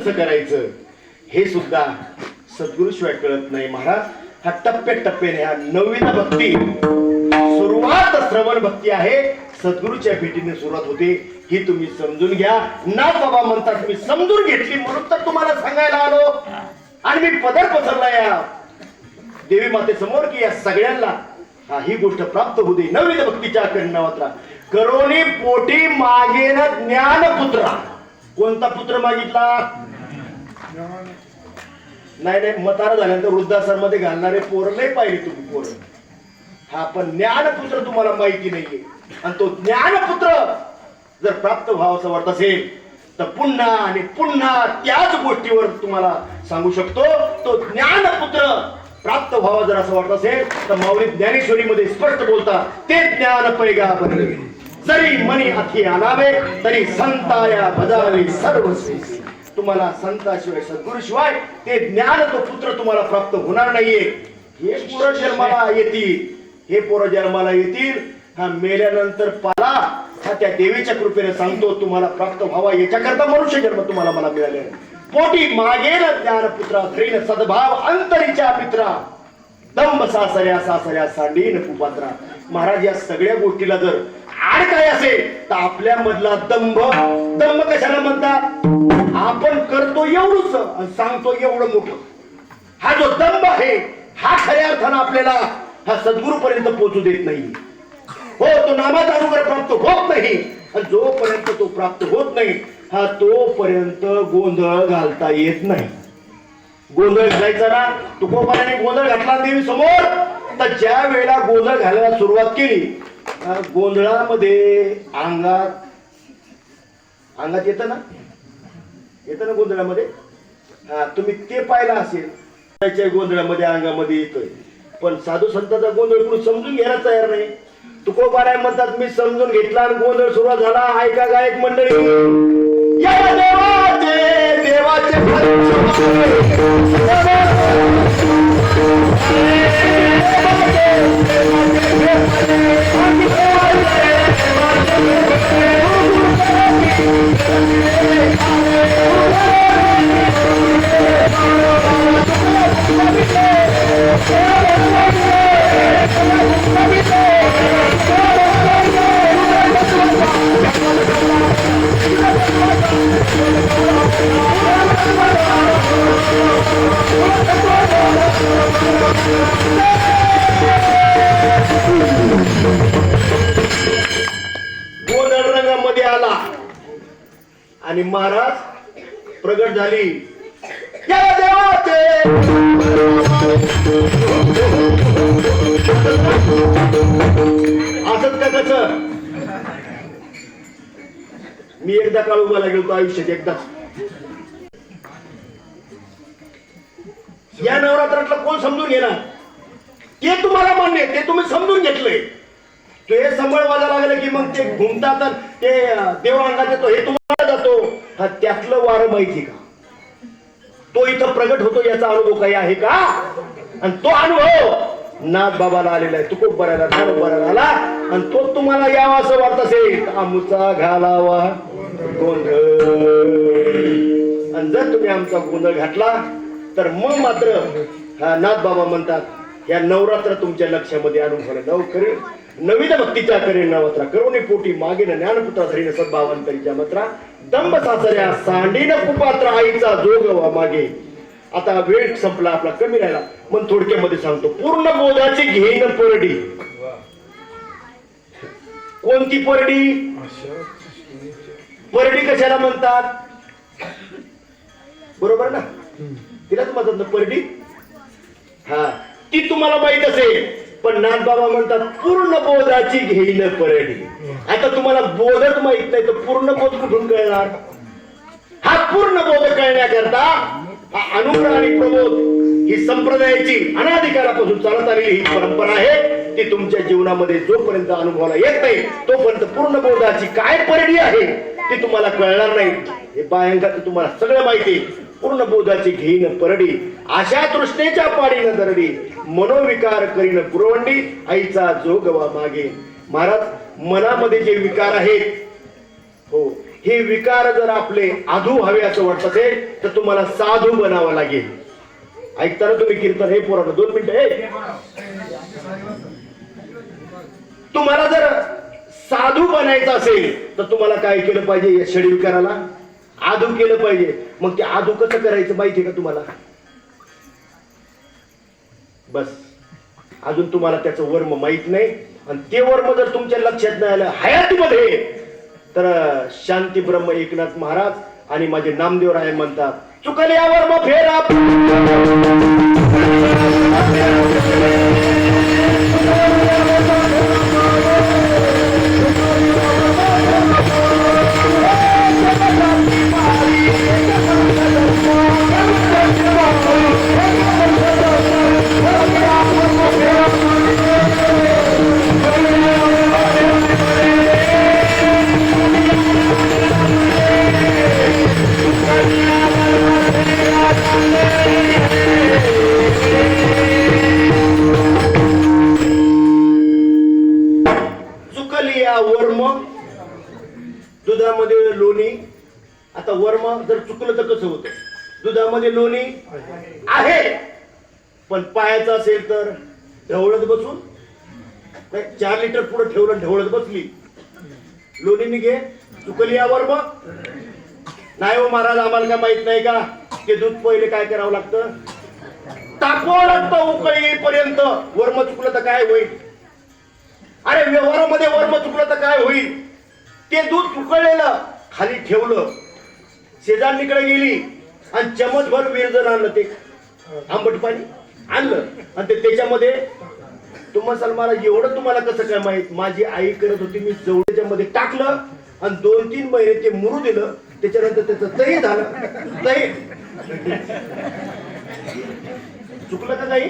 कसं करायचं हे सुद्धा सद्गुरूशिवाय कळत नाही महाराज. हा टप्प्याटप्प्याने हा नवीन भक्ती सुरुवात श्रवण भक्ती आहे, सद्गुरूच्या भेटीने सुरुवात होते. ही तुम्ही समजून घ्या. नाथ बाबा म्हणतात मी समजून घेतली म्हणून तर तुम्हाला सांगायला आलो आणि मी पदर पसरला या देवी माते समोर की या सगळ्यांना ही गोष्ट प्राप्त होते. नवीन भक्तीच्या नावात्रा करोनी पोटी मागेन ज्ञान पुत्रा. कोणता पुत्र मागितला? नाही नाही, म्हातारा झाल्यानंतर वृद्धाश्रमामध्ये घालणारे पोरं नाही पाहिजे तुम्ही पोरं. हा पण ज्ञानपुत्र तुम्हाला माहिती नाहीये आणि तो ज्ञानपुत्र जर प्राप्त व्हावासा वाटत असेल तर पुन्हा आणि पुन्हा त्याच गोष्टीवर तुम्हाला सांगू शकतो. तो ज्ञानपुत्र प्राप्त व्हावा जर असं वाटत असेल तर माऊली ज्ञानेश्वरी मध्ये स्पष्ट बोलता ते ज्ञान पैगा बनले जरी मनी अथी आणावे तरी संताया बजावे सर्वस्वी. तुम्हाला संताशिवाय सद्गुरूशिवाय ते ज्ञान तो पुत्र तुम्हाला प्राप्त होणार नाहीये. हे पोरं जन्माला येतील, हे पोरं जन्माला येतील. हा मेल्यानंतर पाला हा त्या देवीच्या कृपेने सांगतो तुम्हाला प्राप्त व्हावा याच्याकरता मनुष्य जन्म तुम्हाला मला मिळाले. पोटी मागेल ज्ञान पुत्रा धरीन सद्भाव अंतरीच्या मित्रा दंभ सासऱ्या सासऱ्या सांडीन कुपात्रा. महाराज या सगळ्या गोष्टीला जर आड काय असेल तर आपल्या मधला दंभ. दंभ कशाला म्हणतात? आपण करतो एवढंच आणि सांगतो एवढं मोठं. हा जो दंभ आहे हा खऱ्या अर्थानं आपल्याला हा सद्गुरू पर्यंत पोहोचू देत नाही. हो, तो नामाचा अनुग्रह प्राप्त होत नाही आणि जोपर्यंत तो प्राप्त होत नाही हा तोपर्यंत गोंधळ घालता येत नाही. गोंधळ घालायचा ना, तुकोबाने गोंधळ घातला देवी समोर तर ज्या वेळेला गोंधळ घालायला सुरुवात केली गोंधळामध्ये अंगात येतं ना गोंधळामध्ये. हा तुम्ही ते पाहिलं असेल त्याच्या गोंधळामध्ये अंगामध्ये येतोय. पण साधू संतांचा गोंधळ कोणी समजून घ्यायला तयार नाही. तुकोबाराय म्हणतात मी समजून घेतला आणि गोंधळ सुरुवात झाला. ऐका गायक मंडळी या देवाचे देवाचे गोंधळ रंगामध्ये आला आणि महाराज प्रगट झाली. या देवाचे असंच का कसं? मी एकदा काळ उभाला गेलो आयुष्यात एकदाच. या नवरात्रातला कोण समजून घेणार? ते तुम्हाला मान्य, ते तुम्ही समजून घेतलंय. तो हे संबळ वाजायला लागलं की मग ते घुमतात ते देव अंगात येतो हे तुम्हाला जातो. हा त्यातलं वारं माहिती का? तो इथं प्रगट होतो याचा अनुभव काही आहे का? आणि तो अनुभव नाथ बाबाला आलेला आहे, तुकोबाराला ज्ञानोबाराला आला आणि तो तुम्हाला यावा असं वाटत असेल आमचा घालावा गोंधळ. आणि जर तुम्ही आमचा गोंधळ घातला तर मग मात्र हा नाथ बाबा म्हणतात या नवरात्र तुमच्या लक्षामध्ये आणून नव करेल नवीन भक्तीच्या करेल नवरात्र करुणी पोटी मागेन ज्ञानपुत्रा धरीन सद्भावांतरीच्या मात्रा दंभ सासऱ्या सांडीन कुपात्र आईचा जोग मागे. आता वेळ संपला आपला, कमी राहिला पण थोडक्यामध्ये सांगतो. पूर्ण बोधाची घेईन परडी. कोणती परडी? परडी कशाला म्हणतात? बरोबर ना, तिलाच म्हणतात ना परडी. हा ती तुम्हाला माहित असेल पण नाथ बाबा म्हणतात पूर्ण बोधाची घेईन परडी. आता तुम्हाला बोधच माहित नाही तर पूर्ण बोध कुठून कळणार? हा पूर्ण बोध कळण्याकरता हा अनुग्रह आणि प्रबोध ही संप्रदायाची अनाधिकारापासून चालत आलेली ही परंपरा आहे. ती तुमच्या जीवनामध्ये जोपर्यंत अनुभवाला येत नाही तोपर्यंत पूर्ण बोधाची काय परडी आहे ती तुम्हाला कळणार नाही. हे बायांगात तुम्हाला सगळं माहिती. पूर्ण बोधाची घेईन परडी आशा तृष्णेच्या पाडीन दरडी मनोविकार करीन पुरवंडी आईचा जोगवा मागे. महाराज मनामध्ये जे विकार आहेत हो हे विकार जर आपले आधू व्हावे असं वाटत असेल तर तुम्हाला साधू बनावं लागेल. ऐकताना तुम्ही कीर्तन हे पोरांनो 2 मिनिटं हे. तुम्हाला जर साधू बनायचं असेल तर तुम्हाला काय केलं पाहिजे? या षडी विकाराला आधू केलं पाहिजे. मग ते आधू कसं करायचं माहितीये का तुम्हाला? बस अजून तुम्हाला त्याचं वर्म माहित नाही. आणि ते वर्म जर तुमच्या लक्षात नाही आलं हयातीमध्ये तर शांती ब्रह्म एकनाथ महाराज आणि माझे नामदेव राय म्हणतात चुकल्या वर्म फेरा. वर्म दुधामध्ये लोणी. आता वर्म जर चुकलं तर कसं होतं? दुधामध्ये लोणी आहे पण पायाचं असेल तर ढवळत बसून 4 लिटर पुढे ठेवलं ढवळत बसली लोणी निघे. चुकली या वर्म नाही हो महाराज आम्हाला काय माहित नाही का? ते दूध पहिले काय करावं लागतं? तापवावं लागतं उकळीपर्यंत. वर्म चुकलं तर काय होईल? अरे व्यवहारामध्ये वर्म चुकलं तर काय होईल? ते दूध उकळलेलं खाली ठेवलं शेजारणीकडे गेली आणि चमचभर विरजण आणलं ते आंबट पाणी आणलं आणि ते त्याच्यामध्ये तुम्हाला महाराज एवढं तुम्हाला कसं काय माहित? माझी आई करत होती. मी जवळच्या मध्ये टाकलं आणि 2-3 महिने ते मुरू दिलं. त्याच्यानंतर त्याचं दही झालं. दही चुकलं का काही?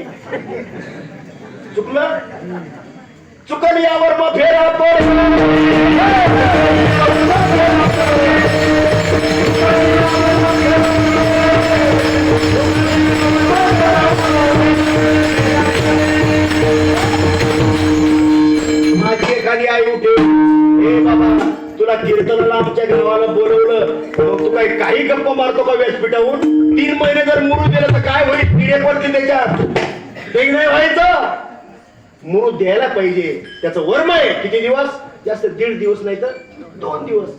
चुकलं? चुकल यावर मग फेरा पड. माझी एखादी आई उठे हे बाबा तुला कीर्तनाला आमच्या गावाला बोलवलं मग तू काही गप्पा मारतो का व्यासपीठावरून? 3 महिने जर मुरू दिलं तर काय होईल? किडे पडतील त्याच्यात. ते नाही व्हायचं. मुरू द्यायला पाहिजे. त्याचं वर्म आहे किती दिवस? जास्त 1.5 दिवस नाही तर 2 दिवस.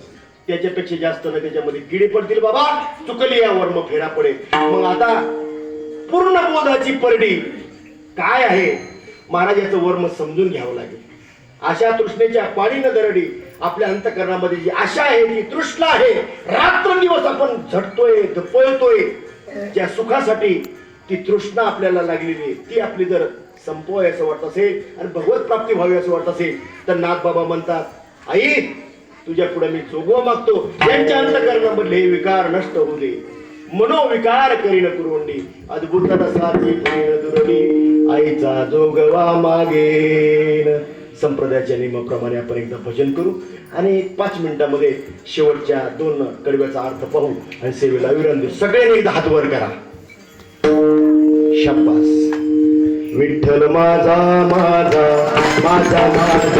त्याच्यापेक्षा जास्त नाही. त्याच्यामध्ये किडे पडतील बाबा. चुकली या वर्म फेरा पडे. मग आता पूर्ण बोधाची परडी काय आहे? महाराज याचं वर्म समजून घ्यावं लागेल. आशा तृष्णेच्या पाळीनं दरडी. आपल्या अंतकरणामध्ये जी आशा आहे ती तृष्णा आहे. रात्रंदिवस आपण झटतोय पळतोय ज्या सुखासाठी ती तृष्णा आपल्याला लागलेली आहे ती आपली जर संपवाय असं वाटत असेल आणि भगवत प्राप्ती व्हावी असं वाटत असेल तर नाथबाबा म्हणतात आई तुझ्या पुढे मी जोगवा मागतो. यांच्या अंतकरणामधले हे विकार नष्ट होऊ दे. मनोविकार करीन कुरुंडी अद्भुत साथी दुरडी आईचा जोगवा मागेन. संप्रदायाच्या नियमाप्रमाणे आपण एकदा भजन करू आणि 5 मिनिटांमध्ये शेवटच्या 2 कडव्याचा अर्थ पाहू आणि सेवेला विराम देऊ. सगळ्यांनी एकदा हात वर करा. शाबास. विठ्ठल माझा माझा माझा माझा